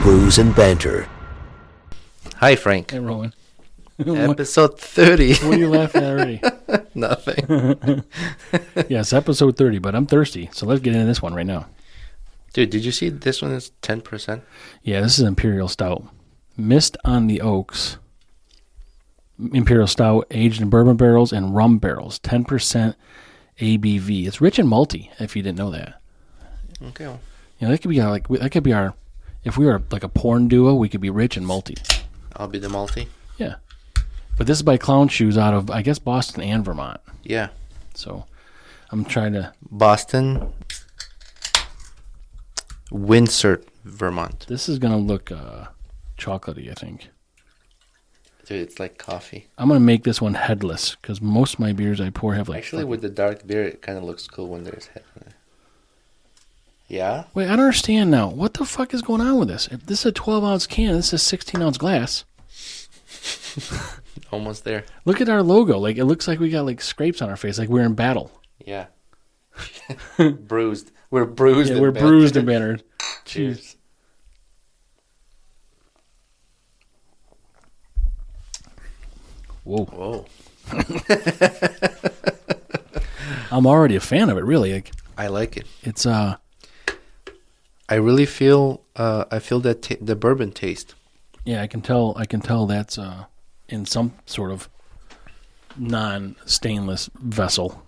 Brews and Banter. Hi, Frank. Hey, Rowan. Episode 30. What are you laughing at already? Nothing. Yes, episode 30, but I'm thirsty, so let's get into this one right now. Dude, did you see this one is 10%? Yeah, this is Imperial Stout. Mist on the Oaks. Imperial Stout, aged in bourbon barrels and rum barrels. 10% ABV. It's rich and malty, if you didn't know that. Okay. Well, You know, that could be our, if we were like a porn duo, we could be rich and malty. I'll be the multi. Yeah. But this is by Clown Shoes out of, I guess, Boston and Vermont. Yeah. So I'm trying to... Boston, Windsor, Vermont. This is going to look chocolatey, I think. Dude, it's like coffee. I'm going to make this one headless because most of my beers I pour have like... Actually, with the dark beer, it kind of looks cool when there's head. Yeah? Wait, I don't understand now. What the fuck is going on with this? If this is a 12-ounce can, this is a 16-ounce glass. Almost there. Look at our logo. Like, it looks like we got like scrapes on our face, like we're in battle. Yeah. Bruised. We're bruised. Yeah, we're bruised and battered. Cheers. Whoa. Whoa. I'm already a fan of it, really. Like, I like it. it's I really feel I feel that the bourbon taste. yeah, I can tell that's in some sort of non-stainless vessel.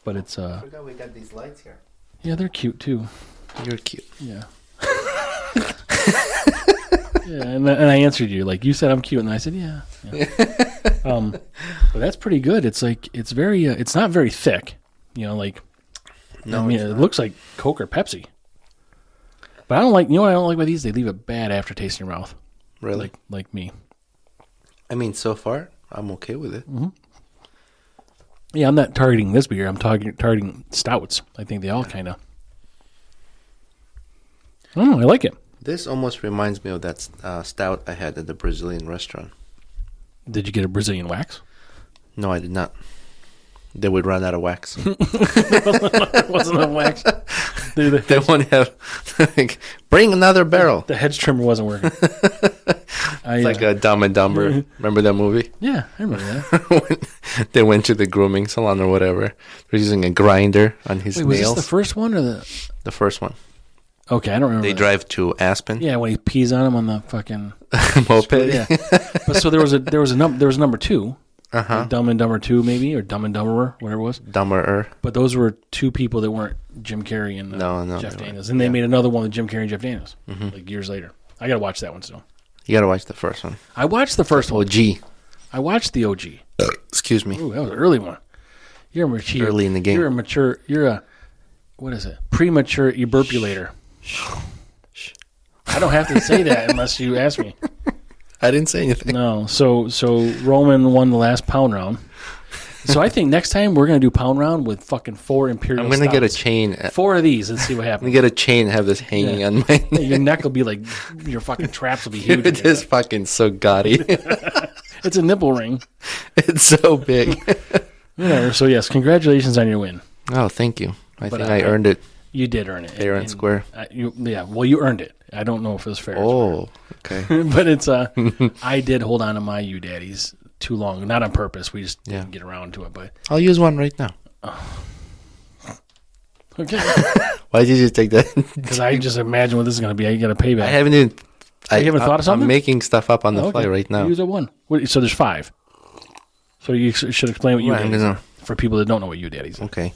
But it's I forgot we got these lights here. yeah, they're cute too. You're cute. Yeah. Yeah, and I answered you like you said I'm cute, and I said yeah. But that's pretty good. It's like it's very it's not very thick, you know. Like No, I mean, it looks like Coke or Pepsi. But I don't like, you know what I don't like about these? They leave a bad aftertaste in your mouth. Really? Like me. I mean, so far, I'm okay with it. Mm-hmm. Yeah, I'm not targeting this beer. I'm targeting stouts. I think they all kind of. I don't know. I like it. This almost reminds me of that stout I had at the Brazilian restaurant. Did you get a Brazilian wax? No, I did not. They would run out of wax. It wasn't a wax. They won't have, like, bring another barrel. The hedge trimmer wasn't working. It's like a Dumb and Dumber. Remember that movie? Yeah, I remember that. They went to the grooming salon or whatever. They're using a grinder on his Wait, was nails. this the first one or the? The first one. Okay, I don't remember. They that. drive to Aspen. Yeah, when he pees on him on the fucking Moped. Yeah. But so there was number two. Uh-huh. Like Dumb and Dumber 2 maybe, or Dumb and Dumberer, whatever it was. Dumberer. But those were two people that weren't Jim Carrey and No, Jeff they Daniels. weren't. And they Yeah. made another one with Jim Carrey and Jeff Daniels, Mm-hmm. like years later. I got to watch that one still. You got to watch the first one. I watched the first one. OG. I watched the OG. Excuse me. Ooh, that was an early one. You're a mature. Early in the game. You're a, what is it? Premature eburpulator. I don't have to say that unless you ask me. I didn't say anything. No. So Roman won the last pound round. So I think next time we're going to do pound round with fucking 4 Imperial I'm going to get a stouts. chain. 4 of these and see what I'm happens. going to get a chain and have this hanging on my neck. Your neck will be like, your fucking traps will be huge. It is fucking so gaudy. It's a nipple ring. It's so big. Whatever. So yes, congratulations on your win. Oh, thank you. I But think I earned it You did earn it. fair and square. Well, you earned it. I don't know if it was fair. Oh, okay. But it's I did hold on to my U Daddies too long, not on purpose. We just didn't get around to it. But I'll use one right now. okay, Why did you take that? because I just imagine what this is going to be. I got to pay I back. haven't even. You haven't thought of something? I'm making stuff up on the Okay. fly right now. Use a one. So there's 5. So you should explain what U Right, I'm Daddies gonna- are for people that don't know what U Daddies are. Okay.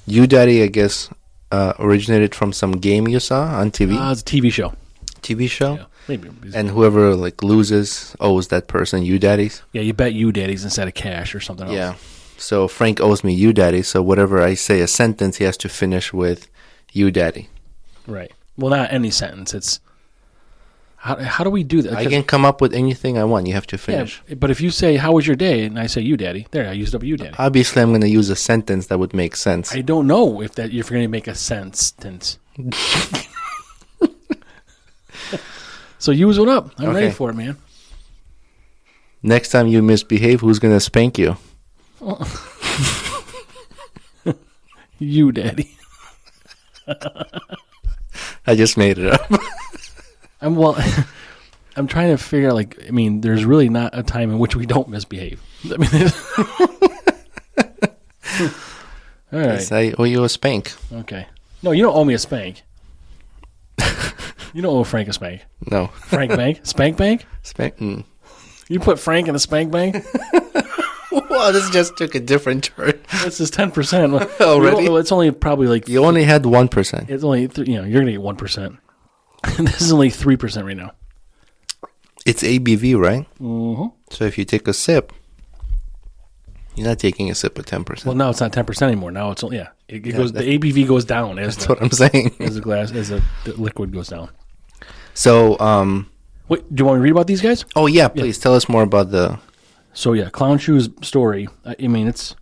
You Daddy, I guess, originated from some game you saw on TV? It's a TV show. TV show? Yeah, maybe. And whoever like loses owes that person U Daddies? Yeah, you bet U Daddies instead of cash or something else. Yeah. So Frank owes me U Daddy, so whatever I say a sentence, he has to finish with U Daddy. Right. Well, not any sentence. It's how do we do that? I can come up with anything I want. You have to finish. Yeah, but if you say, how was your day? And I say, you daddy. There, I used up you daddy. Obviously, I'm going to use a sentence that would make sense. I don't know if you're going to make a sentence. So use one up. I'm ready for it, man. Next time you misbehave, who's going to spank you? You daddy. I just made it up. I'm trying to figure out, like, I mean, there's really not a time in which we don't misbehave. I mean, all right. Yes, I owe you a spank. Okay. No, you don't owe me a spank. You don't owe Frank a spank. No. Frank Bank? Spank Bank? Spank? Mm. You put Frank in the spank bank? Well, this just took a different turn. This is 10%. Already? It's only probably like... You only had 1%. It's only, you're going to get 1%. This is only 3% right now. It's ABV, right? Mm-hmm. So if you take a sip, you're not taking a sip of 10%. Well, now it's not 10% anymore. Now it's, it goes. The ABV goes down That's what I'm saying. as the liquid goes down. So, Wait, do you want me to read about these guys? oh yeah, please tell us more about the... So yeah, Clown Shoes story. I mean, it's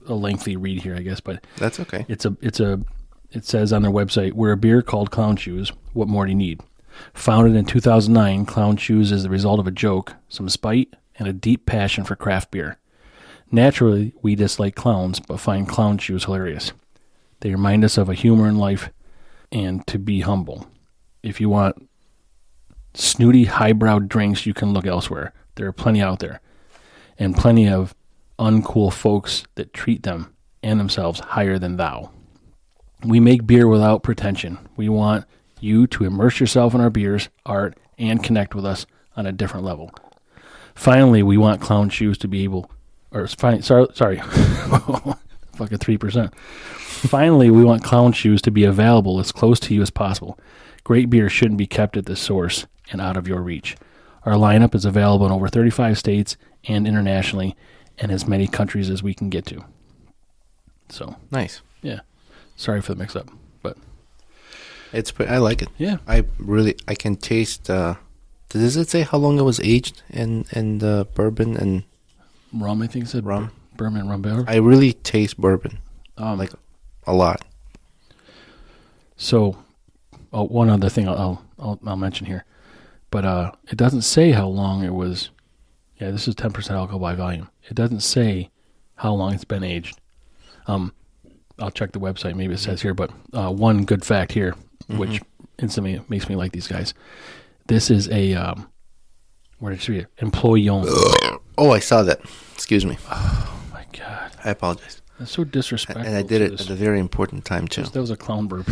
a lengthy read here, I guess, but That's okay. it says on their website, we're a beer called Clown Shoes. What more do you need? Founded in 2009, Clown Shoes is the result of a joke, some spite, and a deep passion for craft beer. Naturally, we dislike clowns, but find Clown Shoes hilarious. They remind us of a humor in life and to be humble. If you want snooty, highbrow drinks, you can look elsewhere. There are plenty out there, and plenty of uncool folks that treat them and themselves higher than thou. We make beer without pretension. We want you to immerse yourself in our beers, art, and connect with us on a different level. Finally, we want Clown Shoes to be able... Sorry. Fucking 3%. Finally, we want Clown Shoes to be available as close to you as possible. Great beer shouldn't be kept at the source and out of your reach. Our lineup is available in over 35 states and internationally, and as many countries as we can get to. So Nice. yeah, sorry for the mix-up, but I like it. yeah, I can taste... does it say how long it was aged in the bourbon and... rum. I think it said Rum. Bourbon rum beer. I really taste bourbon. Like a lot. So, one other thing I'll mention here, but it doesn't say how long it was. Yeah, this is 10% alcohol by volume. It doesn't say how long it's been aged. I'll check the website. Maybe it says here, but one good fact here, which instantly makes me like these guys. This is a where did you read it? Employee owned. Oh, I saw that. Excuse me. Oh my god, I apologize. that's so disrespectful. And I did it at a very important time too. That was a clown burp.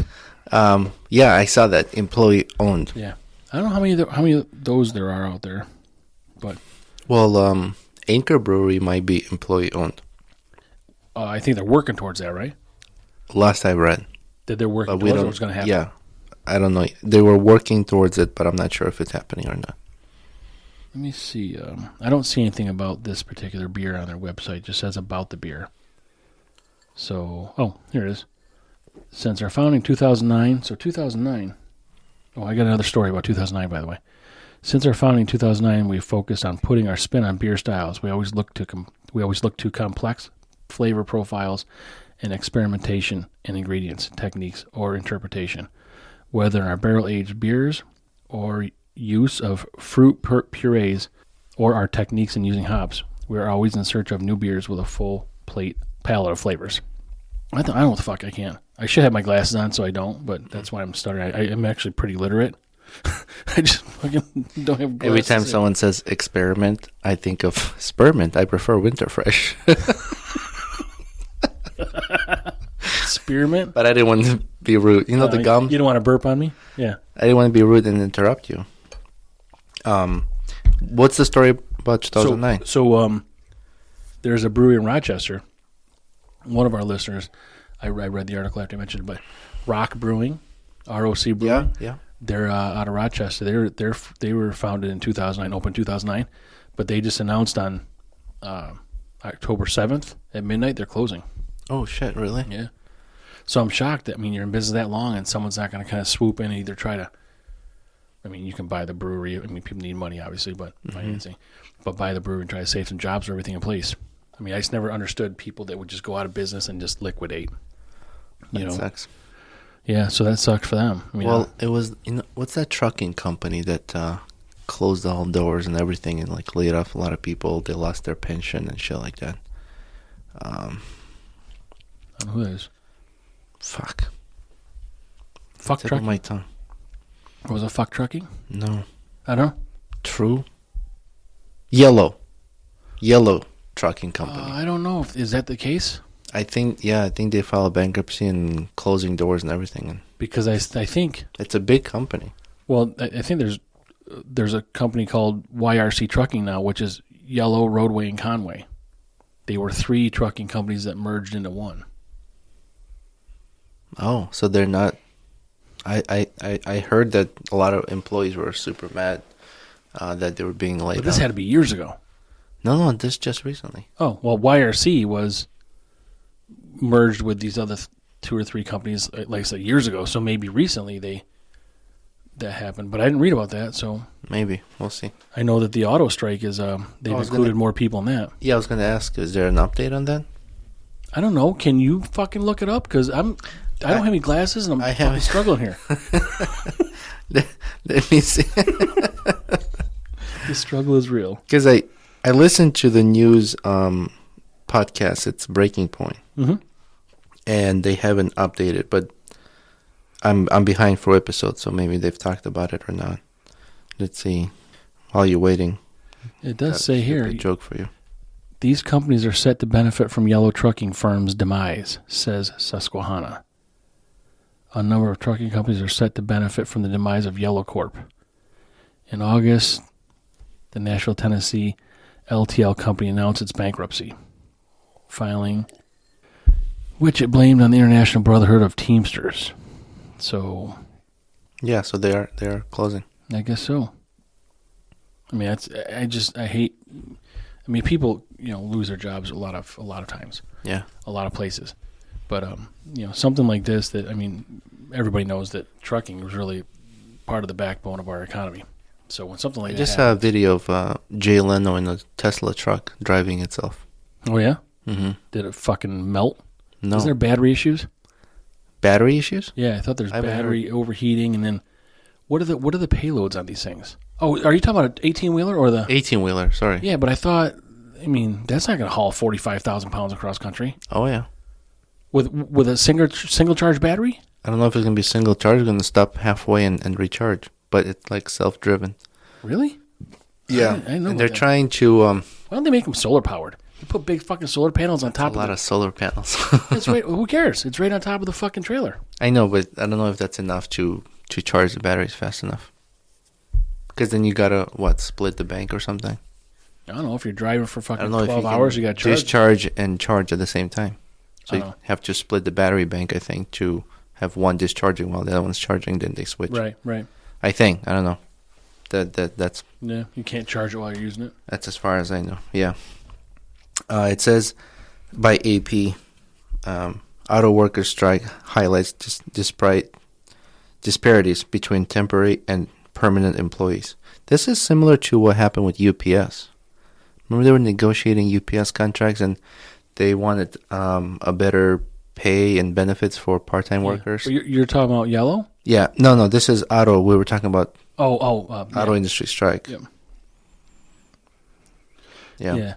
Yeah, I saw that. Employee owned. Yeah, I don't know how many of those there are out there, but well, Anchor Brewery might be employee owned. I think they're working towards that, right? Last I read. That they're working towards what's going to happen. Yeah, I don't know. They were working towards it, but I'm not sure if it's happening or not. Let me see. I don't see anything about this particular beer on their website. It just says about the beer. So, here it is. Since our founding 2009, so 2009. Oh, I got another story about 2009, by the way. Since our founding in 2009, we've focused on putting our spin on beer styles. We always look to complex flavor profiles and experimentation in ingredients, techniques, or interpretation, whether in our barrel-aged beers or use of fruit purees or our techniques in using hops. We are always in search of new beers with a full palette of flavors. I don't know what the fuck I can. I should have my glasses on, so I don't, but that's why I'm starting. I'm actually pretty literate. I just fucking don't have glasses. Every time someone says experiment, I think of spearmint. I prefer winter fresh. Spearmint? But I didn't want to be rude. You know the gum? You don't want to burp on me? Yeah. I didn't want to be rude and interrupt you. What's the story about 2009? So there's a brewery in Rochester. One of our listeners, I read the article after I mentioned it, but Rock Brewing, ROC Brewing. Yeah. They're out of Rochester. They were founded in 2009, opened 2009, but they just announced on October 7th at midnight they're closing. Oh shit! Really? Yeah. So I'm shocked that you're in business that long and someone's not going to kind of swoop in and either try to. You can buy the brewery. People need money, obviously, but financing. But buy the brewery and try to save some jobs or everything in place. I just never understood people that would just go out of business and just liquidate. That sucks. Yeah, so that sucked for them. It was, what's that trucking company that closed all doors and everything and laid off a lot of people? They lost their pension and shit like that. I don't know who that is. Fuck Fuck trucking. my tongue. Or was it fuck trucking? No. I don't know. True. Yellow trucking company. I don't know. Is that the case? I think they filed bankruptcy and closing doors and everything. Because I think It's a big company. Well, I think there's a company called YRC Trucking now, which is Yellow, Roadway, and Conway. They were 3 trucking companies that merged into one. Oh, so they're not. I heard that a lot of employees were super mad that they were being laid But this off. had to be years ago. No, this just recently. Oh, well, YRC was merged with these other 2 or 3 companies, like I said, years ago. So maybe recently that happened. But I didn't read about that, so Maybe. We'll see. I know that the auto strike is, they've included more people in that. Yeah, I was going to ask, is there an update on that? I don't know. Can you fucking look it up? Because I don't have any glasses and I'm fucking struggling here. Let me see. The struggle is real. Because I listened to the news podcast. It's Breaking Point. Mm-hmm. And they haven't updated, but I'm behind 4 episodes, so maybe they've talked about it or not. Let's see. While you're waiting. It does say here, a joke for you. these companies are set to benefit from yellow trucking firms' demise, says Susquehanna. A number of trucking companies are set to benefit from the demise of Yellow Corp. In August, the Nashville, Tennessee LTL company announced its bankruptcy filing, which it blamed on the International Brotherhood of Teamsters. So, Yeah, so they are closing. I guess so. I mean, I hate. I mean, people lose their jobs a lot of times. Yeah. A lot of places, but something like this. That, I mean, everybody knows that trucking was really part of the backbone of our economy. So when something like I that just saw a video of Jay Leno in a Tesla truck driving itself. Oh yeah. Mm-hmm. Did it fucking melt? No. Isn't there battery issues? Battery issues? Yeah, I thought there's I haven't battery overheating, and then what are the payloads on these things? Oh, are you talking about an 18-wheeler or the 18-wheeler, sorry. Yeah, but I thought, I mean, that's not going to haul 45,000 pounds across country Oh, yeah. with a single charge battery. I don't know if it's going to be single charge. It's going to stop halfway and recharge. But it's like self-driven. Really? Yeah. I didn't know And about they're that. trying to... Why don't they make them solar powered? You put big fucking solar panels on top a lot of of solar panels. That's right. Who cares? It's right on top of the fucking trailer. I know, but I don't know if that's enough to charge the batteries fast enough. Because then you got to, split the bank or something? I don't know. If you're driving for I fucking don't know 12 if you hours, can you got to charge. discharge and charge at the same time. So I you know. have to split the battery bank, I think, to have one discharging while the other one's charging, then they switch. Right. I think. I don't know. That's Yeah, you can't charge it while you're using it. That's as far as I know. Yeah. It says by AP, auto workers strike highlights disparities between temporary and permanent employees. This is similar to what happened with UPS. Remember they were negotiating UPS contracts and they wanted a better pay and benefits for part-time workers. You're talking about yellow? Yeah. No. This is auto. We were talking about auto yeah. industry strike. Yeah.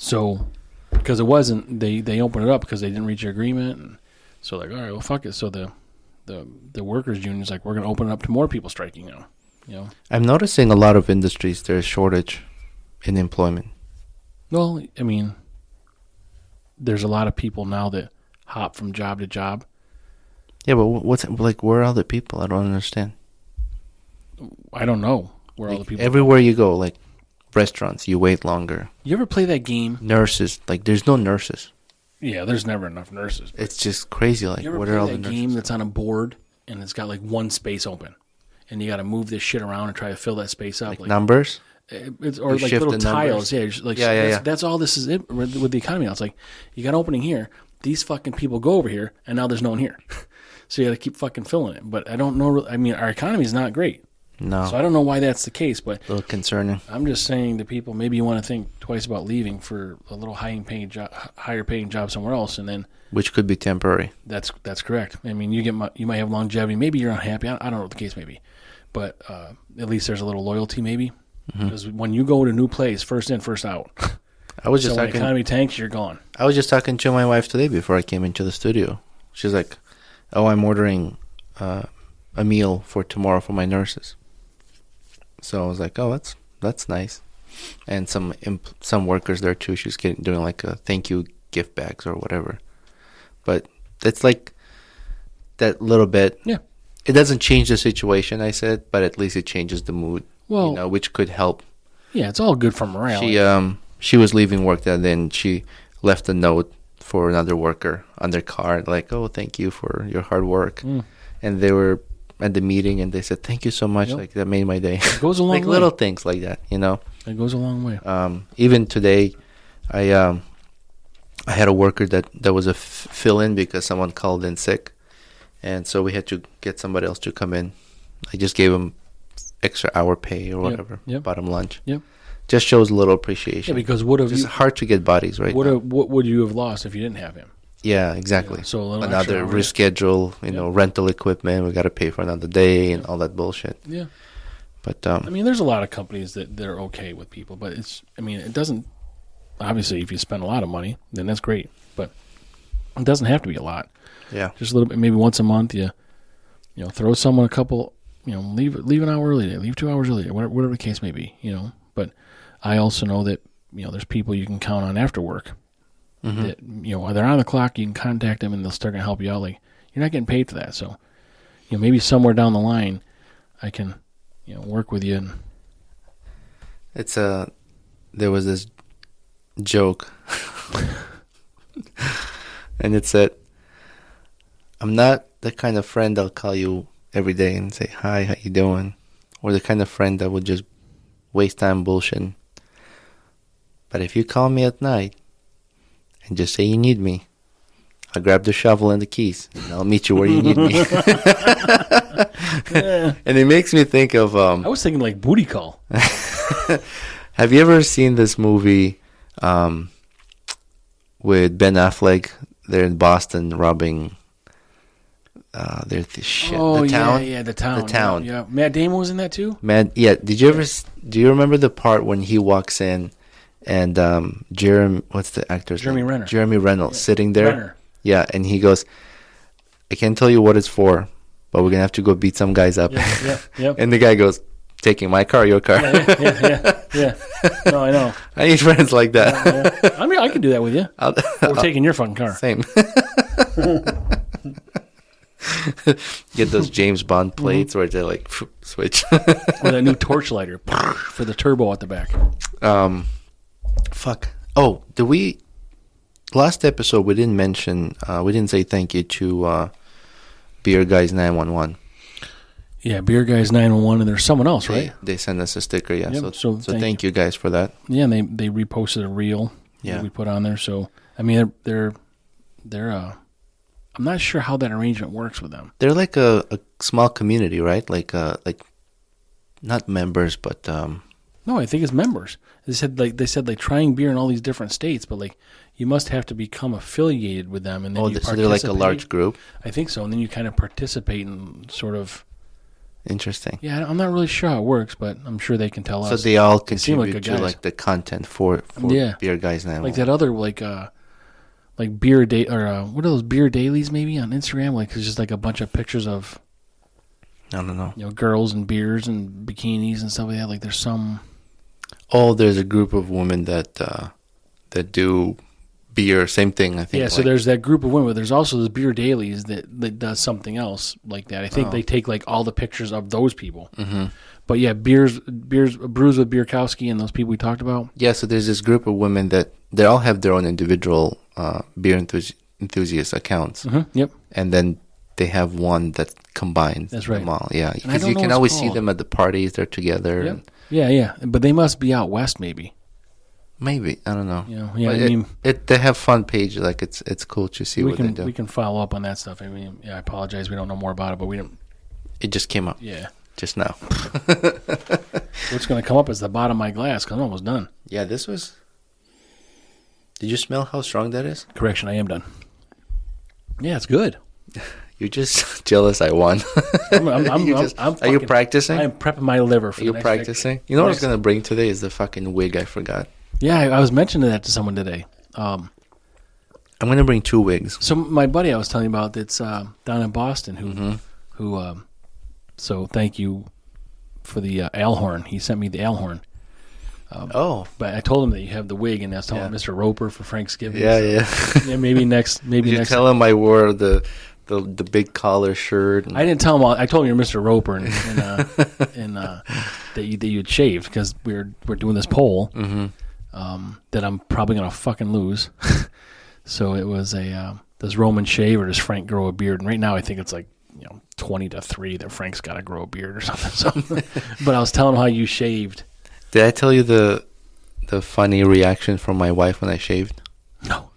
So, because it wasn't, they opened it up because they didn't reach an agreement, and so like, all right, well, fuck it. So the workers' union's like, we're going to open it up to more people striking now. I'm noticing a lot of industries there's shortage in employment. Well, I mean, there's a lot of people now that hop from job to job. Yeah, but where are all the people? I don't understand. I don't know where all the people. Everywhere you go, like restaurants, you wait longer. You ever play that game? Nurses, there's no nurses. Yeah, there's never enough nurses. It's just crazy. Like, You ever what play are all that the nurses? game that's on a board and it's got like one space open, and you got to move this shit around and try to fill that space up? Like numbers? It's, or You like shift little the tiles. numbers? Yeah, that's all this is with the economy now. It's like you got an opening here. These fucking people go over here, and now there's no one here. So you got to keep fucking filling it. But I don't know. I mean, our economy is not great. No. So I don't know why that's the case. But A little concerning. I'm just saying to people, maybe you want to think twice about leaving for a little higher paying job somewhere else, and then Which could be temporary. that's correct. I mean, you might have longevity. Maybe you're unhappy. I don't know what the case may be, but at least there's a little loyalty, maybe. Because when you go to a new place, first in, first out. I was just So when the talking. economy tanks, you're gone. I was just talking to my wife today before I came into the studio. She's like, "Oh, I'm ordering a a meal for tomorrow for my nurses. So I was like, oh, that's nice. And some workers there too. She's doing like a thank you gift bags or whatever. But it's like that little bit. Yeah. It doesn't change the situation, I said, but at least it changes the mood. Well, which could help. Yeah, it's all good for morale. She was leaving work that day, and she left a note for another worker on their car, like, oh, thank you for your hard work. And they were at the meeting, and they said, thank you so much. Yep. Like, that made my day. It goes a long like way. little things like that, It goes a long way. Even today, I had a worker that was a fill-in because someone called in sick, and so we had to get somebody else to come in. I just gave him extra hour pay or whatever, bought him lunch. Yep. Just shows a little appreciation. Yeah, because what have it's hard to get bodies right now. What would you have lost if you didn't have him? Yeah, exactly. Yeah, so another reschedule, rental equipment. We got to pay for another day and all that bullshit. Yeah. But there's a lot of companies that are okay with people, but it doesn't. Obviously, if you spend a lot of money, then that's great. But it doesn't have to be a lot. Yeah. Just a little bit, maybe once a month. You throw someone a couple. Leave an hour early. Leave 2 hours early. Whatever the case may be. But I also know that there's people you can count on after work. Mm-hmm. That they're on the clock. You can contact them and they'll start to help you out. Like, you're not getting paid for that, so maybe somewhere down the line, I can work with you. And it's there was this joke, and it said, "I'm not the kind of friend that'll call you every day and say hi, how you doing, or the kind of friend that would just waste time bullshitting. But if you call me at night and just say you need me, I'll grab the shovel and the keys, and I'll meet you where you need me." And it makes me think of... I was thinking like booty call. Have you ever seen this movie with Ben Affleck? They're in Boston robbing... the town. Yeah, the town. The town. Yeah. Matt Damon was in that too? Did you ever... Do you remember the part when he walks in and what's the actor's name? Renner. Jeremy Reynolds sitting there. Renner. Yeah, and he goes, I can't tell you what it's for, but we're going to have to go beat some guys up. Yeah. And the guy goes, taking my car, your car. Yeah. No, I know. I need friends like that. Yeah. I can do that with you. We're taking your fucking car. Same. Get those James Bond plates where they like switch. With a new torch lighter for the turbo at the back. Fuck. Oh, last episode we didn't mention, we didn't say thank you to Beer Guys 911. Yeah, Beer Guys 911, and there's someone else, right? They sent us a sticker, yeah. Yep, So thank you guys for that. Yeah, and they reposted a reel that we put on there. So they're I'm not sure how that arrangement works with them. They're like a small community, right? Like not members, but no, I think it's members. They said trying beer in all these different states, but like you must have to become affiliated with them, and then so they're like a large group. I think so, and then you kind of participate in sort of. Interesting. Yeah, I'm not really sure how it works, but I'm sure they can tell us. So they all contribute to like the content for Beer Guys 911. Like that other like beer day or what are those beer dailies maybe on Instagram? Like it's just like a bunch of pictures of I don't know. Girls and beers and bikinis and stuff like that. Like there's some. Oh, there's a group of women that do beer. Same thing, I think. Yeah, so there's that group of women. But there's also the beer dailies that does something else like that. I think they take like all the pictures of those people. Mm-hmm. But yeah, Brews with Bierkowski and those people we talked about. Yeah, so there's this group of women that they all have their own individual beer enthusiast accounts. Mm-hmm. Yep. And then they have one that combines them all. Yeah, because you can always see them at the parties. They're together. Yep. Yeah. But they must be out west maybe. Maybe. I don't know. They have fun pages. Like it's cool to see what they do. We can follow up on that stuff. I mean, I apologize. We don't know more about it, but we didn't. It just came up. Yeah. Just now. What's going to come up is the bottom of my glass because I'm almost done. Yeah, this was... Did you smell how strong that is? Correction, I am done. Yeah, it's good. You're just jealous I won. Are you practicing? I am prepping my liver for Are you practicing? You know what I was going to bring today is the fucking wig I forgot. Yeah, I was mentioning that to someone today. I'm going to bring 2 wigs. So my buddy I was telling you about that's down in Boston who So thank you for the ale horn. He sent me the ale horn. But I told him that you have the wig, and I was telling him Mr. Roper for Thanksgiving. Yeah. Maybe next. Maybe you next. Tell him I wore the big collar shirt. I didn't tell him. I told him you're Mr. Roper, and that you'd shaved because we're doing this poll that I'm probably gonna fucking lose. So it was does Roman shave or does Frank grow a beard? And right now I think it's like 20-3 that Frank's got to grow a beard or something. So, but I was telling him how you shaved. Did I tell you the funny reaction from my wife when I shaved? No.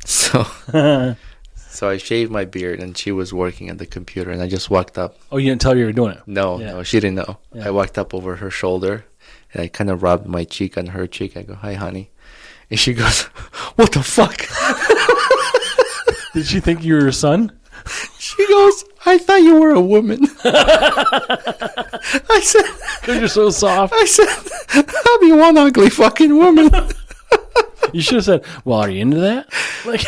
So I shaved my beard, and she was working at the computer, and I just walked up. Oh, you didn't tell her you were doing it? No, she didn't know. Yeah. I walked up over her shoulder, and I kind of rubbed my cheek on her cheek. I go, "Hi, honey," and she goes, "What the fuck?" Did she think you were her son? She goes, "I thought you were a woman." I said, "Because you're so soft." I said, "I'll be one ugly fucking woman." You should have said, "Well, are you into that?" Like,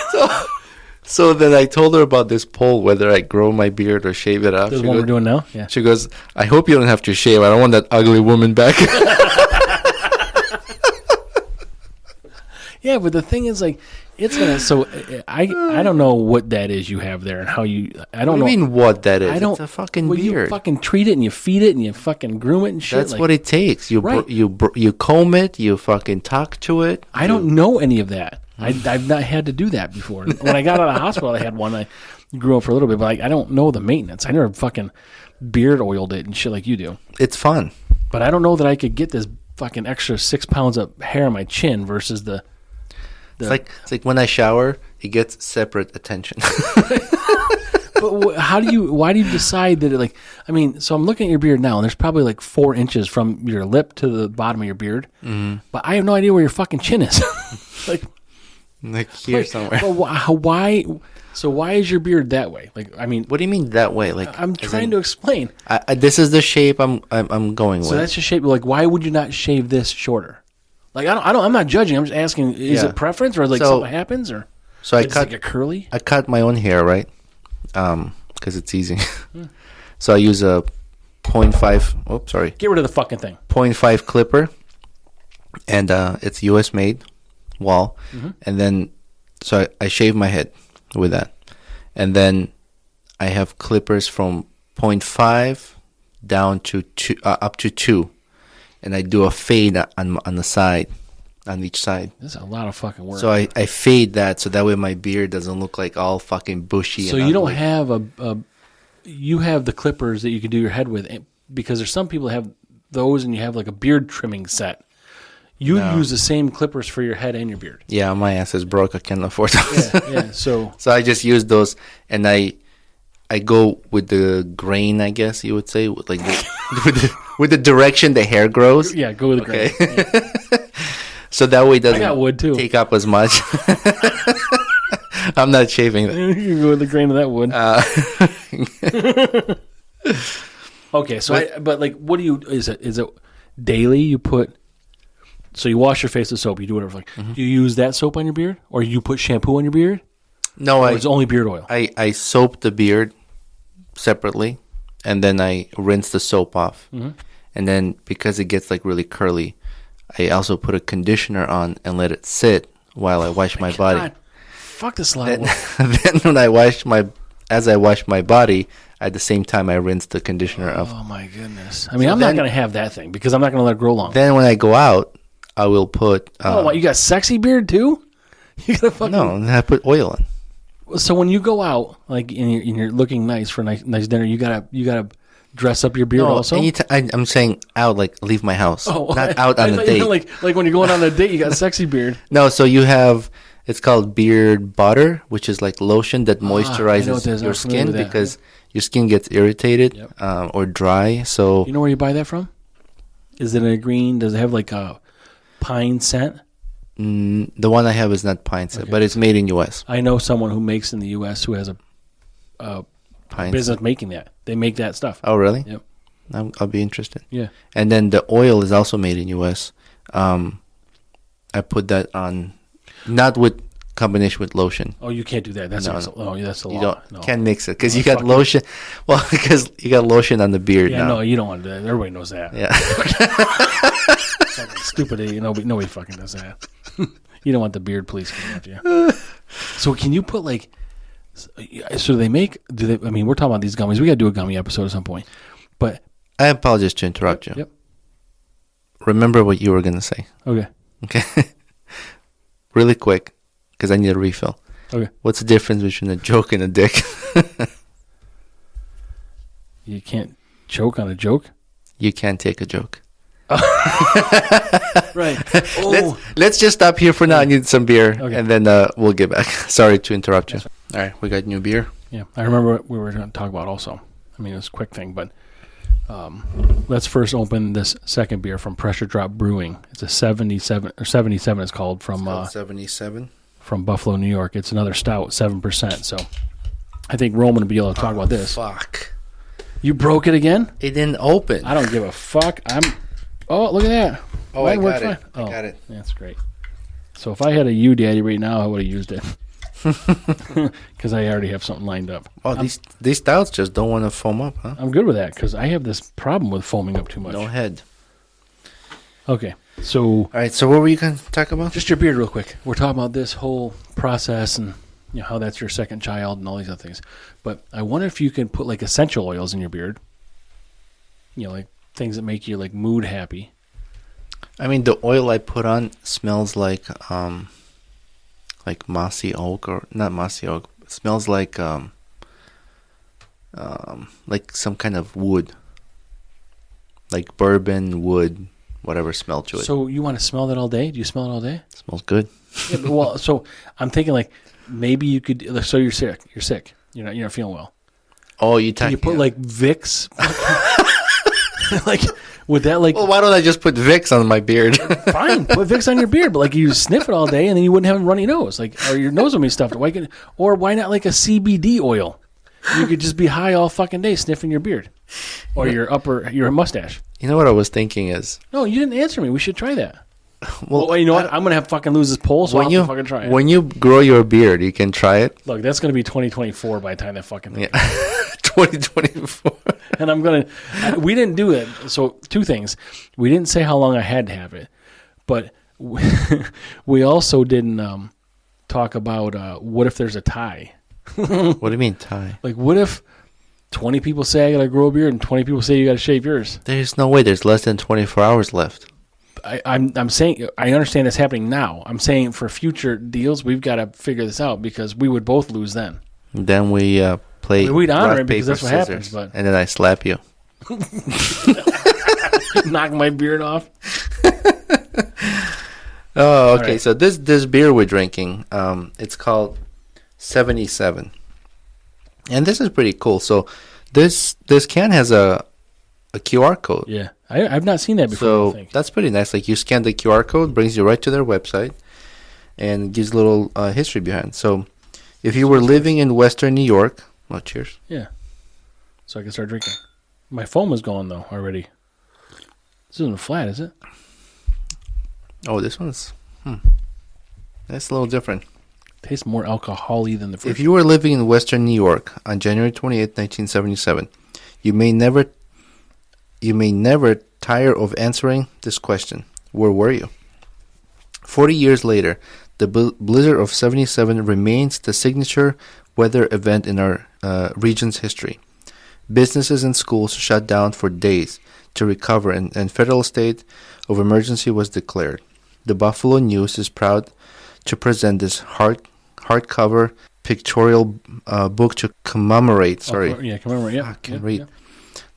so then I told her about this poll, whether I grow my beard or shave it off. the one we're doing now? Yeah. She goes, "I hope you don't have to shave. I don't want that ugly woman back." Yeah, but the thing is, like, it's gonna. So I don't know what that is you have there and how you. I don't know. What do you mean what that is? I don't. It's a fucking well, beard. You fucking treat it and you feed it and you fucking groom it and shit. That's what it takes. You comb it. You fucking talk to it. I don't know any of that. I've not had to do that before. When I got out of the hospital, I had one. I grew up for a little bit, but I don't know the maintenance. I never fucking beard oiled it and shit like you do. It's fun. But I don't know that I could get this fucking extra 6 pounds of hair on my chin versus the. It's like when I shower, it gets separate attention. But why do you decide that it so I'm looking at your beard now, and there's probably like 4 inches from your lip to the bottom of your beard. Mm-hmm. But I have no idea where your fucking chin is. like here somewhere. But why? So why is your beard that way? What do you mean that way? Like I'm trying to explain. This is the shape I'm going with. So that's the shape. Like, why would you not shave this shorter? Like, I'm not judging. I'm just asking, is it preference or something happens or? So I cut like a curly. I cut my own hair, right? Because it's easy. So I use a 0.5. Oh, sorry. Get rid of the fucking thing. 0.5 clipper, and it's U.S. made, Wall, and then so I shave my head with that, and then I have clippers from 0.5 down to 2, up to 2. And I do a fade on the side, on each side. This is a lot of fucking work. So I fade that so that way my beard doesn't look like all fucking bushy. So you don't have you have the clippers that you can do your head with, because there's some people that have those and you have like a beard trimming set. You use the same clippers for your head and your beard. Yeah, my ass is broke. I can't afford those. Yeah. So I just use those, and I go with the grain, I guess you would say, with like with the direction the hair grows. Yeah, go with the grain. Yeah. So that way it doesn't I got wood too. Take up as much. I'm not shaving that. You can go with the grain of that wood. Okay, so but what do you is it daily you put? So you wash your face with soap. You do whatever. Do you use that soap on your beard, or you put shampoo on your beard? No, it's only beard oil. I soap the beard separately, and then I rinse the soap off. And then because it gets like really curly, I also put a conditioner on and let it sit while I wash my body. Fuck this lot. Then when I wash my body, at the same time I rinse the conditioner off. Oh my goodness! I'm not gonna have that thing because I'm not gonna let it grow long. Then when I go out, I will put. You got sexy beard too? You got fucking no. I put oil on. So when you go out, and you're looking nice for a nice dinner, you gotta dress up your beard also. I'm saying out, like leave my house, not out on a date. Like when you're going on a date, you got sexy beard. No, so you have. It's called beard butter, which is like lotion that moisturizes your skin because your skin gets irritated or dry. So you know where you buy that from? Is it a green? Does it have like a pine scent? The one I have is not pine scent, but it's made in U.S. I know someone who makes in the U.S. who has a business making that. They make that stuff. Oh, really? Yep. I'll be interested. Yeah. And then the oil is also made in U.S. I put that on, not with combination with lotion. Oh, you can't do that. That's No, that's the law. You don't No. can't mix it because No, you got fuck lotion. Well, because you got lotion on the beard Yeah, now. no, you don't want to do that. Everybody knows that. Yeah. Fucking stupid. Nobody fucking does that. You don't want the beard police coming after you. So can you put like? So they make? Do they? I mean, we're talking about these gummies. We got to do a gummy episode at some point. But I apologize to interrupt you. Yep. Remember what you were gonna say. Okay. Okay. Really quick, because I need a refill. Okay. What's the difference between a joke and a dick? You can't choke on a joke. You can't take a joke. Right. Oh. Let's just stop here for now. I need some beer, Okay. and then we'll get back. Sorry to interrupt you. All right, we got new beer. Yeah, I remember what we were going to talk about also. I mean, it's a quick thing, but let's first open this second beer from Pressure Drop Brewing. It's a 77 it's called from 77 from Buffalo, New York. It's another stout, 7%. So I think Roman will be able to talk about this. Fuck! You broke it again? It didn't open. I don't give a fuck. Oh, look at that. Oh, Mine I worked got it. fine. I got it. That's great. So if I had a U Daddy right now, I would have used it. Because I already have something lined up. Oh, these stouts just don't want to foam up, huh? I'm good with that because I have this problem with foaming up too much. No head. Okay, so All right, so what were you going to talk about? just your beard real quick. We're talking about this whole process and how that's your second child and all these other things. But I wonder if you can put like essential oils in your beard. Like things that make you like mood happy. I mean, the oil I put on smells like mossy oak, or not mossy oak. It smells like some kind of wood, like bourbon wood, whatever smell to it. So you want to smell that all day? Do you smell it all day? It smells good. Yeah, but, well, so I'm thinking like maybe you could. So you're sick. You're not feeling well. Oh, you Can you put like Vicks? Like would that like? Well, why don't I just put Vicks on my beard? Fine, put Vicks on your beard, but like you sniff it all day, and then you wouldn't have a runny nose, like or your nose would be stuffed. Why not like a CBD oil? You could just be high all fucking day sniffing your beard or your mustache. You know what I was thinking is, No, you didn't answer me. We should try that. well, You know what? I'm gonna have fucking lose this poll, so I'll have to fucking try it. when you grow your beard, you can try it. Look, that's gonna be 2024 by the time that fucking thing. Yeah, 2024. And I'm gonna. We didn't do it. So two things. We didn't say how long I had to have it, but we also didn't talk about what if there's a tie. What do you mean tie? Like, what if 20 people say I gotta grow a beard and 20 people say you gotta shave yours? There's no way. There's less than 24 hours left. I'm saying I understand it's happening now. I'm saying for future deals, we've got to figure this out because we would both lose then. And then we play. We'd honor rock, it because paper, that's what scissors, happens. But and then I slap you. knock my beard off. Oh, okay. Right. So this beer we're drinking, it's called 77, and this is pretty cool. So this can has a QR code. Yeah, I've not seen that before. I So don't think. that's pretty nice. Like you scan the QR code, brings you right to their website, and gives a little history behind. So if you were living in Western New York, well, cheers. Yeah, so I can start drinking. My foam is gone though already. This isn't flat, is it? Oh, this one's that's a little different. Tastes more alcohol-y than the first. If you were living in Western New York on January 28, 1977, you may never tire of answering this question. Where were you? 40 years later, the blizzard of 77 remains the signature weather event in our region's history. Businesses and schools shut down for days to recover, and federal state of emergency was declared. The Buffalo News is proud to present this hardcover pictorial book to commemorate. commemorate. Yeah, I can't read.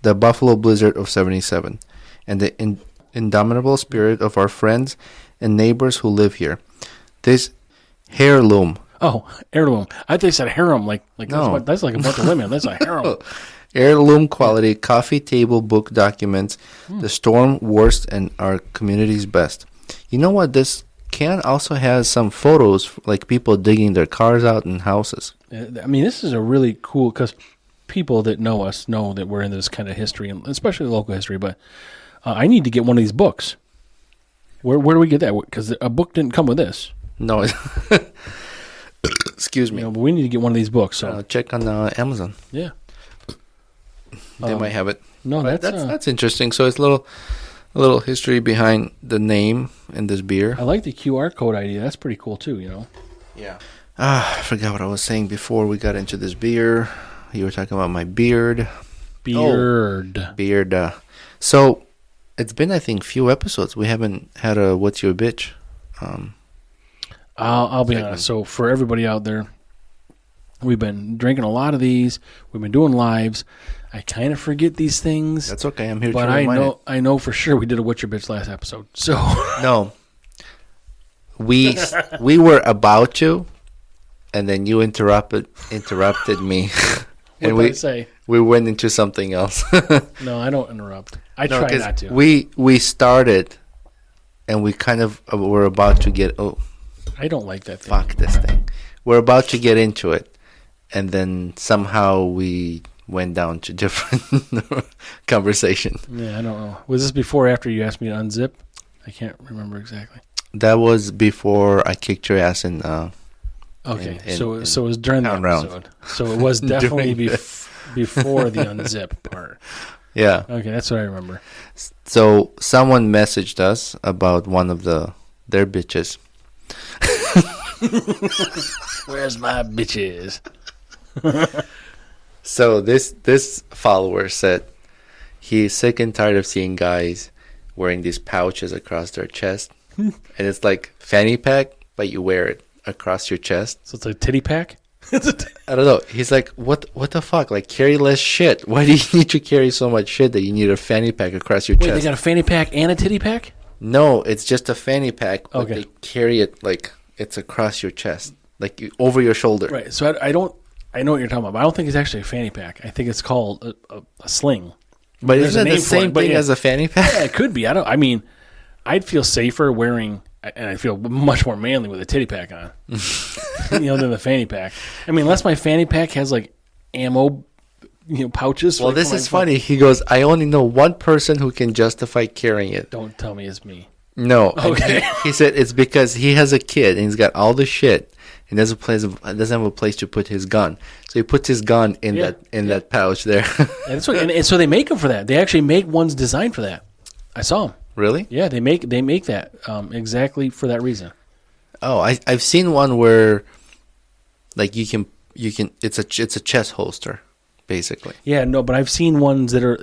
The Buffalo Blizzard of 77, and the indomitable spirit of our friends and neighbors who live here. This heirloom. Oh, heirloom. I thought they said harem. Like No. that's like a bunch of women. That's a harem. Heirloom quality coffee table book documents the storm worst and our community's best. You know what? This can also has some photos, like people digging their cars out in houses. I mean, this is a really cool, because people that know us know that we're in this kind of history, and especially local history, but I need to get one of these books. Where do we get that? Because a book didn't come with this. No. Excuse me. But we need to get one of these books. So Check on Amazon. yeah, They might have it. no, But that's that's interesting. So it's a little history behind the name in this beer. I like the QR code idea. That's pretty cool too. Yeah. I forgot what I was saying before we got into this beer. You were talking about my beard. Beard. So it's been, I think, few episodes. We haven't had a What's Your Bitch. I'll be honest. So for everybody out there, we've been drinking a lot of these. We've been doing lives. I kind of forget these things. That's okay. I'm here but to remind it. I know for sure we did a What's Your Bitch last episode. So No. We were about to, and then you interrupted me. what And did I say? we went into something else. No, I don't interrupt. I No, try 'cause not to. We started, and we kind of were about to get. Oh, I don't like that thing. fuck this thing. We're about to get into it, and then somehow we went down to different conversation. Yeah, I don't know. Was this before or after you asked me to unzip? I can't remember exactly. That was before I kicked your ass in. Okay, in so it was during the Town Round. episode. So it was definitely During before the unzip part. Yeah. Okay, that's what I remember. So someone messaged us about one of their bitches. Where's my bitches? So this follower said he's sick and tired of seeing guys wearing these pouches across their chest, and it's like fanny pack, but you wear it across your chest. So it's a titty pack? I don't know. He's like, what the fuck? Like, carry less shit. Why do you need to carry so much shit that you need a fanny pack across your Wait, chest? they got a fanny pack and a titty pack? No, it's just a fanny pack, but Okay. they carry it like it's across your chest, like over your shoulder. Right. So I know what you're talking about, but I don't think it's actually a fanny pack. I think it's called a sling. But There's isn't a it the name for same it, but thing yeah. as a fanny pack? Yeah, it could be. I'd feel safer wearing, and I feel much more manly with a titty pack on, than the fanny pack. I mean, unless my fanny pack has like ammo, pouches. Well, like, this for my is funny. He goes, I only know one person who can justify carrying it. Don't tell me it's me. No. Okay. He said it's because he has a kid and he's got all the shit and doesn't have a place to put his gun. So he puts his gun in that pouch there. And so they make them for that. They actually make ones designed for that. I saw them. Really? Yeah, they make that exactly for that reason. Oh, I've seen one where like you can it's a chest holster basically. Yeah, no, but I've seen ones that are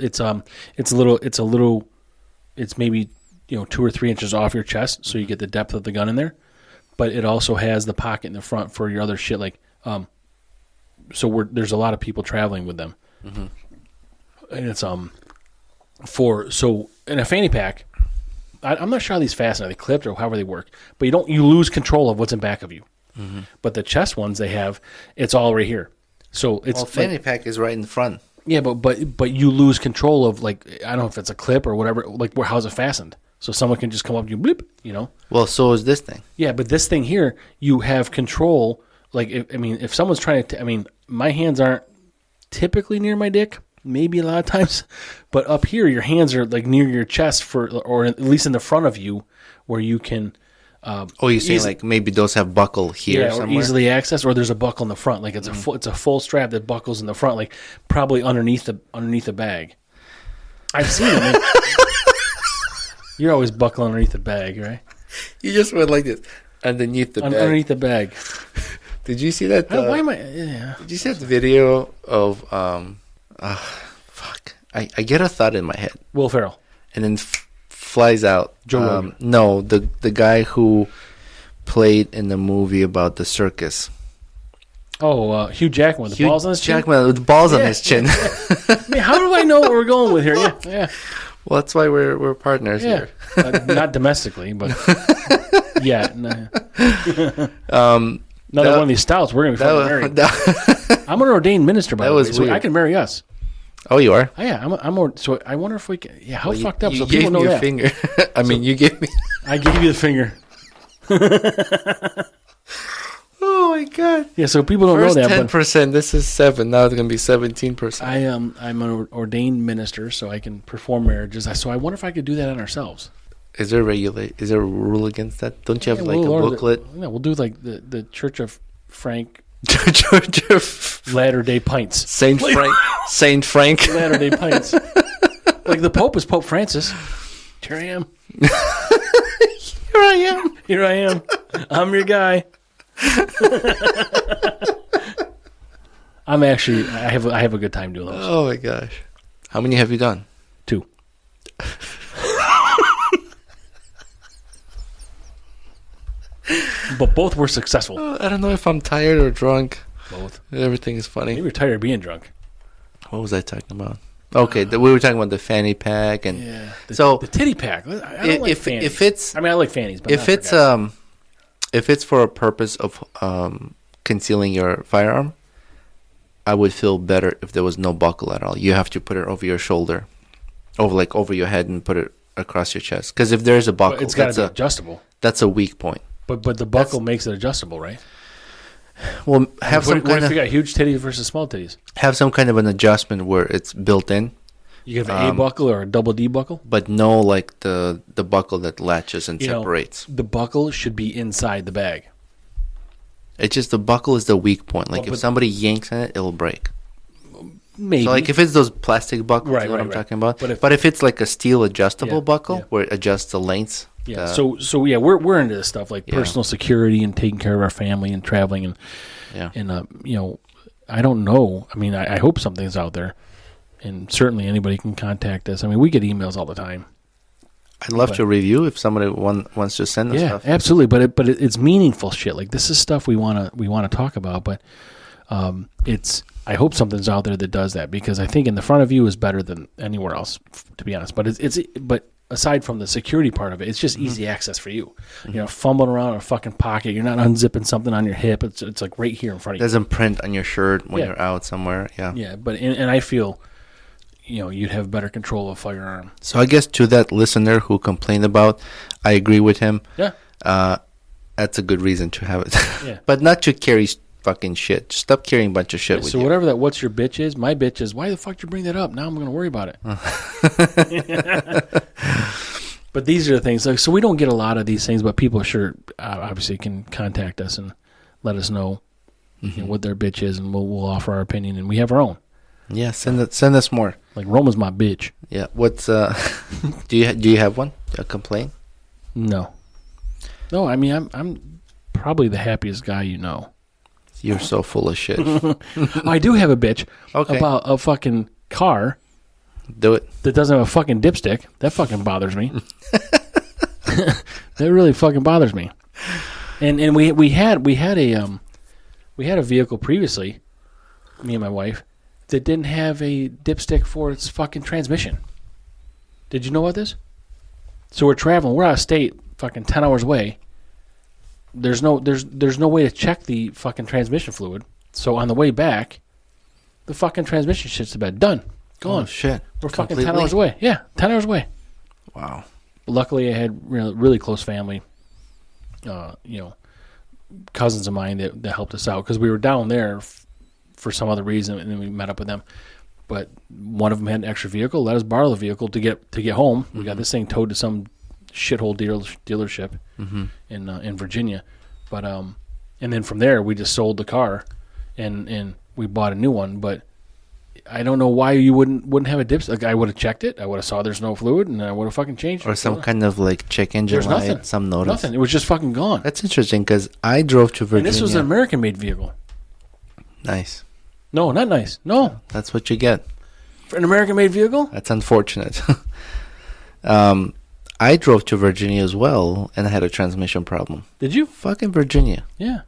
it's maybe 2 or 3 inches off your chest, so you get the depth of the gun in there. But it also has the pocket in the front for your other shit. Like, so there's a lot of people traveling with them, and it's in a fanny pack. I'm not sure how these fasten. Are they clipped or however they work? But you lose control of what's in back of you. Mm-hmm. But the chest ones it's all right here. So it's fanny pack is right in the front. Yeah, but you lose control of, like, I don't know if it's a clip or whatever, like how's it fastened? So someone can just come up to you, bleep, Well, so is this thing. Yeah, but this thing here, you have control. Like, if someone's trying to, my hands aren't typically near my dick, maybe a lot of times, but up here, your hands are like near your chest or at least in the front of you, where you can. You're saying like maybe those have buckle here or somewhere? easily accessed, or there's a buckle in the front. Like it's a full strap that buckles in the front, like probably underneath the bag. I've seen them. You're always buckling underneath the bag, right? You just went like this underneath the bag. Underneath the bag. Did you see that? Why am I? Yeah. Did you see that video of fuck? I get a thought in my head, Will Ferrell. and then flies out. Joe Rogan. No, the guy who played in the movie about the circus. Oh, Hugh Jackman with the balls on his chin. Jackman with balls on his chin. How do I know what we're going with here? Yeah. Well, that's why we're partners here. Not domestically, but yeah. No. That- One of these stouts, we're going to be fucking married. I'm an ordained minister, by the way, was so weird. I can marry us. Oh, you are? Oh, yeah, so I wonder if we can. Yeah, how fucked up? You So gave people know me a that. finger. You gave me. I gave you the finger. Oh my god! Yeah, so people don't First know that. 10%. This is 7. Now it's gonna be 17%. I'm an ordained minister, so I can perform marriages. So I wonder if I could do that on ourselves. Is there a rule against that? Don't you have like a We'll learn booklet? we'll do like the Church of Frank George Latter-day Pints. Saint Frank. Saint Frank. Latter-day Pints. Like the Pope is Pope Francis. Here I am. Here I am. Here I am. I'm your guy. I have a good time doing those. Oh my gosh. How many have you done? 2. But both were successful. I don't know if I'm tired or drunk. Both. Everything is funny. Maybe you're tired of being drunk. What was I talking about? Okay, we were talking about the fanny pack and the titty pack. I don't like fannies. If it's, I mean, I like fannies, but if it's for a purpose of concealing your firearm, I would feel better if there was no buckle at all. You have to put it over your shoulder, over your head, and put it across your chest. Because if there's a buckle, it's got to be adjustable. That's a weak point. But the buckle makes it adjustable, right? Well, what if you got huge titties versus small titties? Have some kind of an adjustment where it's built in. You have an A buckle or a double D buckle? But no, like the buckle that latches and separates. The buckle should be inside the bag. It's just the buckle is the weak point. Like if somebody yanks on it, it'll break. Maybe. So like if it's those plastic buckles, right, I'm talking about. But if it's like a steel adjustable buckle where it adjusts the lengths. Yeah. So we're into this stuff like personal security and taking care of our family and traveling and I don't know. I mean, I hope something's out there, and certainly anybody can contact us. I mean, we get emails all the time. I'd love to review if somebody wants to send us stuff. Yeah, absolutely. But it's meaningful shit. Like this is stuff we want to talk about. But I hope something's out there that does that, because I think in the front of you is better than anywhere else, to be honest. But aside from the security part of it, it's just easy access for you. Mm-hmm. You know, fumbling around in a fucking pocket, you're not unzipping something on your hip. It's like right here in front of you. It doesn't print on your shirt when you're out somewhere. Yeah. Yeah, but and I feel, you'd have better control of a firearm. So I guess to that listener who complained about, I agree with him. Yeah. That's a good reason to have it. Yeah. But not to carry fucking shit. Just stop carrying a bunch of shit with you. So whatever that what's your bitch is, my bitch is, why the fuck did you bring that up? Now I'm going to worry about it. But these are the things. Like, so we don't get a lot of these things, but people sure obviously can contact us and let us know, what their bitch is, and we'll offer our opinion, and we have our own. Yeah, send us more. Like Roma's my bitch. Yeah. What's do you have one? A complaint? No. I mean I'm probably the happiest guy you know. You're so full of shit. I do have a bitch about a fucking car. Do it. That doesn't have a fucking dipstick. That fucking bothers me. That really fucking bothers me. And we had a vehicle previously, me and my wife, that didn't have a dipstick for its fucking transmission. Did you know about this? So we're traveling. We're out of state, fucking 10 hours away. There's no way to check the fucking transmission fluid. So on the way back, the fucking transmission shit's about done. Gone. Oh, shit. We're fucking 10 hours away. Yeah, 10 hours away. Wow. Luckily, I had really close family, cousins of mine that helped us out, because we were down there for some other reason, and then we met up with them. But one of them had an extra vehicle, let us borrow the vehicle to get home. We got this thing towed to some shithole dealership in Virginia. But and then from there, we just sold the car, and we bought a new one. But I don't know why you wouldn't have a dipstick. Like, I would have checked it. I would have saw there's no fluid, and I would have fucking changed it. Or some kind of like check engine light. Nothing. Some notice. Nothing. It was just fucking gone. That's interesting, because I drove to Virginia. And this was an American-made vehicle. Nice. No, not nice. No. That's what you get. For an American-made vehicle? That's unfortunate. I drove to Virginia as well, and I had a transmission problem. Did you? Fucking Virginia. Yeah.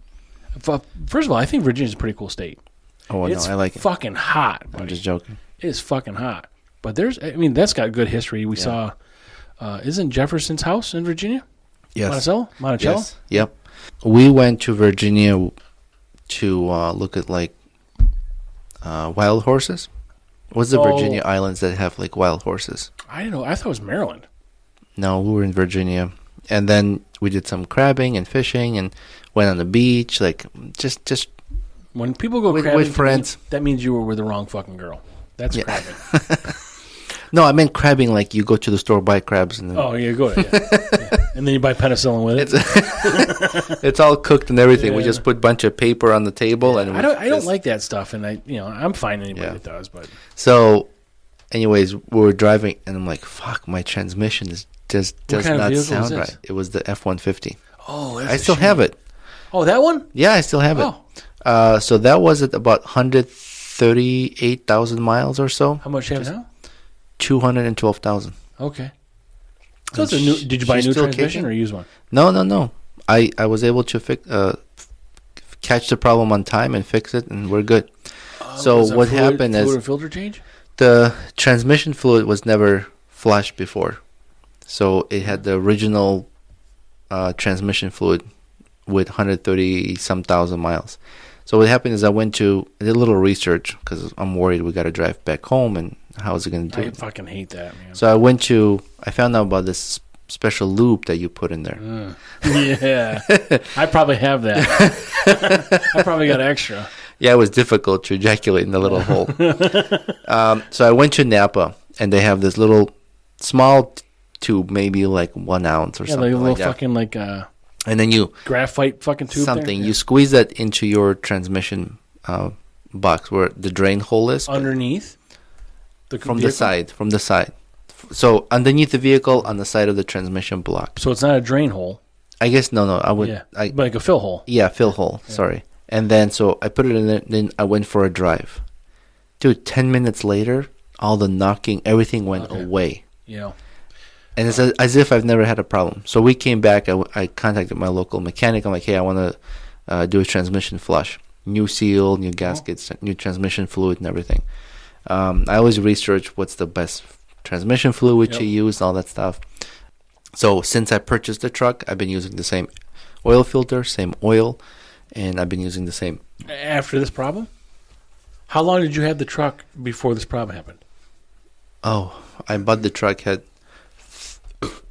First of all, I think Virginia's a pretty cool state. Oh, no, I like it. It's fucking hot, buddy. I'm just joking. It is fucking hot. But that's got good history. We saw, isn't Jefferson's house in Virginia? Yes. Monticello? Yes. Yep. We went to Virginia to look at, like, wild horses. What's the Virginia islands that have, like, wild horses? I don't know. I thought it was Maryland. No, we were in Virginia. And then we did some crabbing and fishing and went on the beach. Like, just when people go crabbing with friends. that means you were with the wrong fucking girl. That's crabbing. No, I meant crabbing. Like you go to the store, buy crabs, and then Oh, yeah, go ahead. Yeah. And then you buy penicillin with it. it's all cooked and everything. We Yeah. just put a bunch of paper on the table, and I don't like that stuff, and I'm fine anybody that does, but So, anyways, we were driving, and I'm like, "Fuck, my transmission does kind of not vehicle sound is this? right." It was the F-150. oh, that's I a still shame. have it. Oh, that one? Yeah, I still have it. Oh, So that was at about 138,000 miles or so. how much do you have now? 212,000. Okay. So it's a new. Did you buy a she's new still transmission kicking? or use one? No. I was able to catch the problem on time and fix it, and we're good. So Was it what fluid happened is or filter change? the transmission fluid was never flushed before, so it had the original transmission fluid with 130 some thousand miles. So what happened is I did a little research because I'm worried we got to drive back home, and how's it going to do I it? fucking hate that, man. So I found out about this special lube that you put in there. Yeah, I probably have that. I probably got extra. Yeah, it was difficult to ejaculate in the little hole. So I went to Napa, and they have this little small tube, maybe like 1 ounce or Yeah, like something a little like that. fucking And then you graphite fucking tube. something there? you squeeze that into your transmission box where the drain hole is Underneath. from the side. So underneath the vehicle, on the side of the transmission block. So it's not a drain hole. I guess no. I would. Yeah, I but like a fill hole. Yeah, fill hole. Yeah. Sorry. And then so I put it in there. Then I went for a drive. Dude, 10 minutes later, all the knocking, everything went away. Yeah. And it's as if I've never had a problem. So we came back. I contacted my local mechanic. I'm like, hey, I want to do a transmission flush. New seal, new gaskets, new transmission fluid and everything. I always research what's the best transmission fluid to use, all that stuff. So since I purchased the truck, I've been using the same oil filter, same oil, and I've been using the same. After this problem? How long did you have the truck before this problem happened? Oh, I bought the truck, had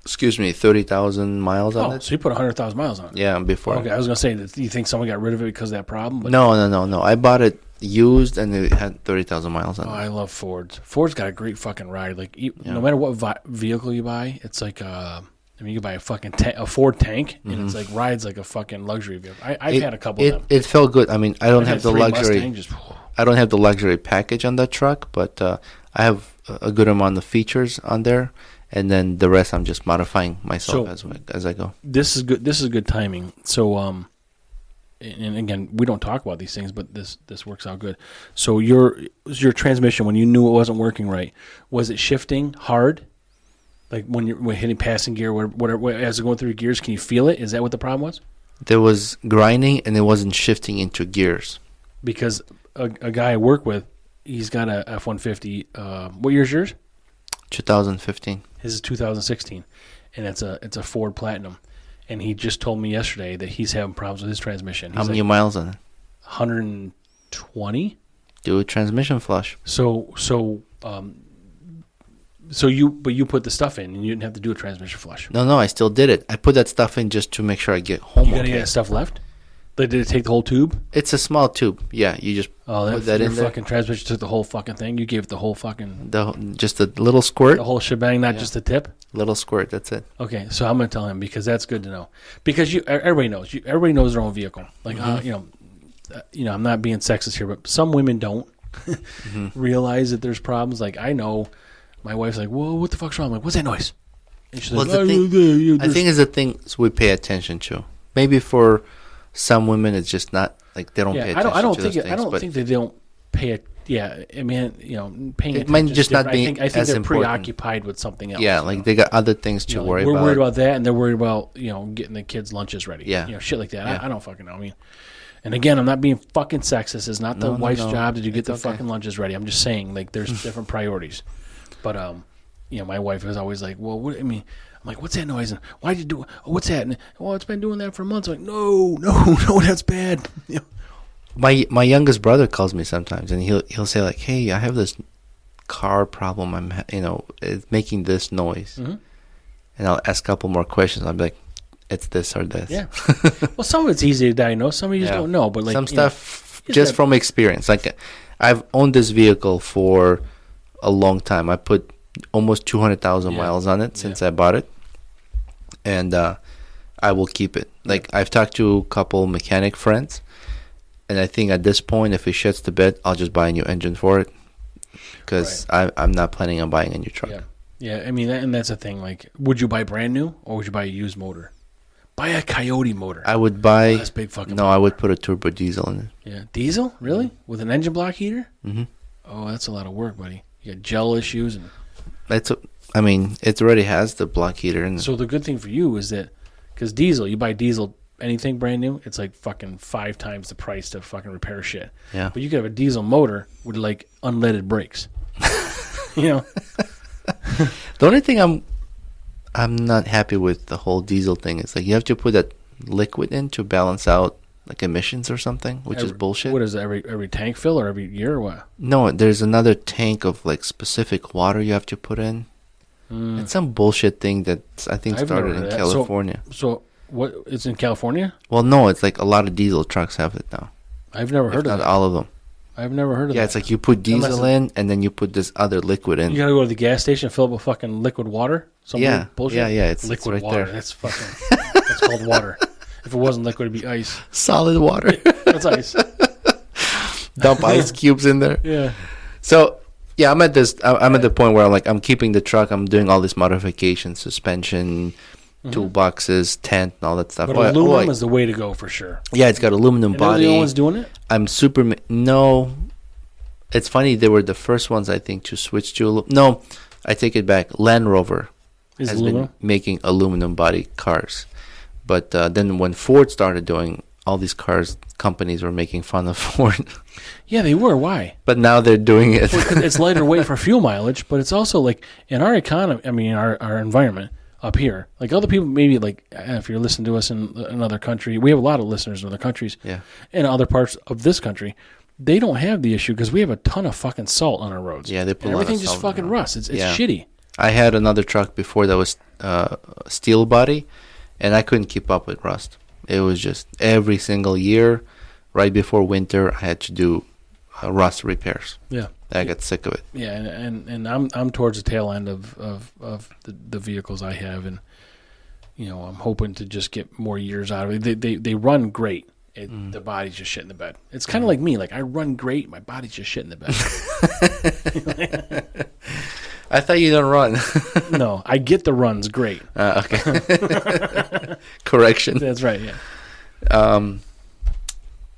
30,000 miles on Oh, it. so you put 100,000 miles on it. Yeah, before. Okay, I was going to say, do you think someone got rid of it because of that problem? But No. I bought it used, and it had 30,000 miles on it. I love Fords. Ford's got a great fucking ride. Like, no matter what vehicle you buy, it's like, you can buy a fucking a Ford tank, and it's like rides like a fucking luxury vehicle. I've had a couple of them. It felt good. I mean, I don't I've have had the 3 luxury. Mustang, just, I don't have the luxury package on that truck, but I have a good amount of features on there, and then the rest I'm just modifying myself as I go. This is good. This is good timing. So, and again, we don't talk about these things, but this works out good. So your transmission, when you knew it wasn't working right, was it shifting hard? Like when you're hitting passing gear, whatever, as it's going through gears, can you feel it? Is that what the problem was? There was grinding, and it wasn't shifting into gears. Because a guy I work with, he's got a F-150. What year's yours? 2015. His is 2016, and it's a Ford Platinum. And he just told me yesterday that he's having problems with his transmission. How many miles on it? 120. Do a transmission flush. So you put the stuff in, and you didn't have to do a transmission flush. No, I still did it. I put that stuff in just to make sure I get home. You got any of that stuff left? Like, did it take the whole tube? It's a small tube. Yeah, you just put that your in there. fucking transmission took the whole fucking thing. You gave it the whole fucking Just a little squirt. the whole shebang, not just the tip. Little squirt. That's it. Okay, so I'm gonna tell him because that's good to know. Because everybody knows. Everybody knows their own vehicle. Like I'm not being sexist here, but some women don't realize that there's problems. Like I know, my wife's like, "Whoa, what the fuck's wrong?" I'm like, "What's that noise?" And she's like, I think it's the things we pay attention to. Maybe for some women, it's just not like they don't pay attention. I don't to think those I don't things, think they don't pay it. Yeah, I mean, paying It attention might is just not different. be I think as they're important. preoccupied with something else. Yeah, like they got other things to worry we're about. worried about that, and they're worried about getting the kids' lunches ready. Yeah. Shit like that. Yeah. I don't fucking know. I mean, and again, I'm not being fucking sexist. It's not the wife's job to get the fucking lunches ready. I'm just saying, like, there's different priorities. But my wife is always like, well, what? I mean, I'm like, what's that noise? And why'd you do it? Oh, what's that? And, well, it's been doing that for months. I'm like, no, that's bad. My youngest brother calls me sometimes, and he'll say like, "Hey, I have this car problem. It's making this noise," and I'll ask a couple more questions. I'll be like, "It's this or this." Yeah. Well, some of it's easy to diagnose. Some of you just don't know. But like some stuff, just from experience. Like I've owned this vehicle for a long time. I put almost 200,000 miles on it since I bought it, and I will keep it. Like, I've talked to a couple mechanic friends, and I think at this point, if it shits the bed, I'll just buy a new engine for it, because I'm not planning on buying a new truck. Yeah. I mean, and that's the thing. Like, would you buy brand new, or would you buy a used motor? Buy a Coyote motor. I would buy. Oh, that's big fucking. No, I would put a turbo diesel in it. Yeah, diesel, really, with an engine block heater. Mm-hmm. Oh, that's a lot of work, buddy. You got gel issues, and I mean, it already has the block heater in it. So the good thing for you is that, because diesel, you buy diesel, anything brand new, it's like fucking 5 times the price to fucking repair shit. Yeah. But you could have a diesel motor with like unleaded brakes. You know. The only thing I'm not happy with the whole diesel thing is like you have to put that liquid in to balance out like emissions or something, which is bullshit. What is it, every tank fill or every year or what? No, there's another tank of like specific water you have to put in. It's some bullshit thing that I think started in California. So what? It's in California? Well, no, it's like a lot of diesel trucks have it now. I've never heard of that. Not that. all of them. I've never heard of that. Yeah, it's like you put diesel in and then you put this other liquid in. You gotta go to the gas station and fill up with fucking liquid water? Bullshit? Yeah, it's liquid right water. there. That's fucking, that's called water. If it wasn't liquid, it'd be ice. Solid water. That's ice. Dump ice cubes in there. Yeah. So, yeah, I'm at the point where I'm keeping the truck. I'm doing all this modification, suspension, toolboxes, tent, and all that stuff. But aluminum is the way to go for sure. Yeah, it's got aluminum body. Are the only ones doing it? I'm no. It's funny, they were the first ones, I think, to switch to no, I take it back. Land Rover has been making aluminum body cars. But then when Ford started doing all these cars, companies were making fun of Ford. Yeah, they were. Why? But now they're doing it. Well, it's lighter weight for fuel mileage, but it's also like in our economy, I mean, our environment up here, like other people, maybe like if you're listening to us in another country, we have a lot of listeners in other countries. Yeah. In other parts of this country, they don't have the issue because we have a ton of fucking salt on our roads. Yeah, they put and a lot of everything just salt fucking rusts. It's Yeah. shitty. I had another truck before that was steel body, and I couldn't keep up with rust. It was just every single year, right before winter, I had to do rust repairs. Yeah. I got sick of it. Yeah, and I'm towards the tail end of the vehicles I have, and you know I'm hoping to just get more years out of it. They run great. The body's just shit in the bed. It's kind of like me. Like I run great, my body's just shit in the bed. I thought you don't run. No, I get the runs great. Okay. Correction. That's right. Yeah.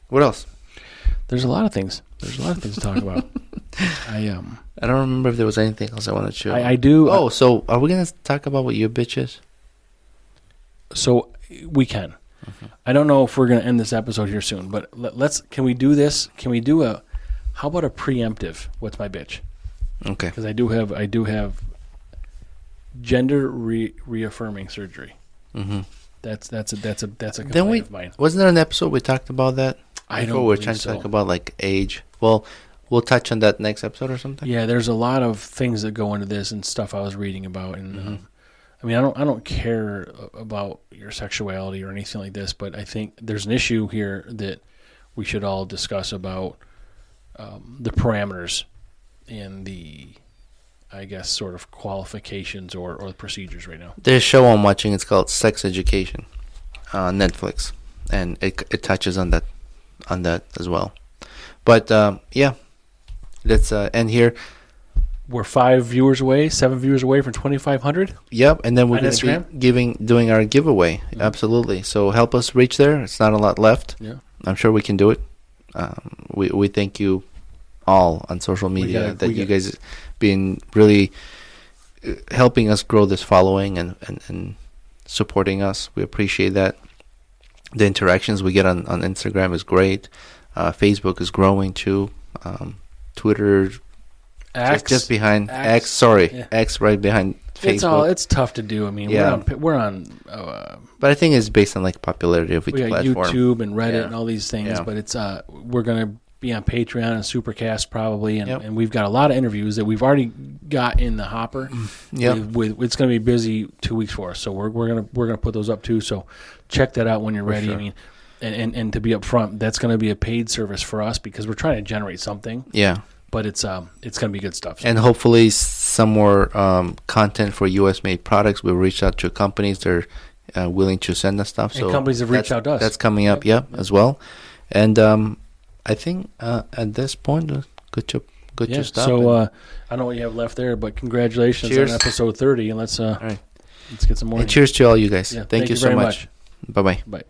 What else? There's a lot of things. There's a lot of things to talk about. I don't remember if there was anything else I wanted to show. I do. Oh, so are we gonna talk about what your bitch is? So we can. I don't know if we're gonna end this episode here soon, but let's. Can we do this? Can we do a? How about a preemptive? What's my bitch? Okay. Because I do have gender reaffirming surgery. Mm-hmm. That's a complaint of mine. Wasn't there an episode we talked about that? I don't. Before we were trying to talk about like age. Well, we'll touch on that next episode or something. Yeah, there's a lot of things that go into this and stuff I was reading about, and I mean, I don't care about your sexuality or anything like this, but I think there's an issue here that we should all discuss about the parameters and the, I guess, sort of qualifications or the procedures right now. There's a show I'm watching. It's called Sex Education on Netflix, and it touches on that as well. But yeah, let's end here. We're 7 viewers away from 2,500. Yep, and then we're going to be doing our giveaway. Mm-hmm. Absolutely. So help us reach there. It's not a lot left. Yeah, I'm sure we can do it. We thank you all on social media you guys been really helping us grow this following and supporting us. We appreciate that. The interactions we get on Instagram is great. Facebook is growing too. Twitter, X, just behind X. Sorry, yeah. X right behind Facebook. It's tough to do. I mean, we're on. But I think it's based on like popularity of each platform. We got YouTube and Reddit and all these things. Yeah. But it's we're gonna be on Patreon and Supercast probably, and we've got a lot of interviews that we've already got in the hopper. Yeah, it's gonna be busy 2 weeks for us, so we're gonna put those up too. So check that out when you're ready. Sure. I mean. And to be upfront, that's going to be a paid service for us because we're trying to generate something. Yeah. But it's going to be good stuff. So. And hopefully some more content for U.S. made products. We'll reach out to companies that are willing to send us stuff. And companies have reached out to us. That's coming up, as well. And I think at this point, good to stop. So I don't know what you have left there, but congratulations on episode 30. And let's get some more. And cheers to all you guys. Yeah, thank you so much. Bye-bye. Bye.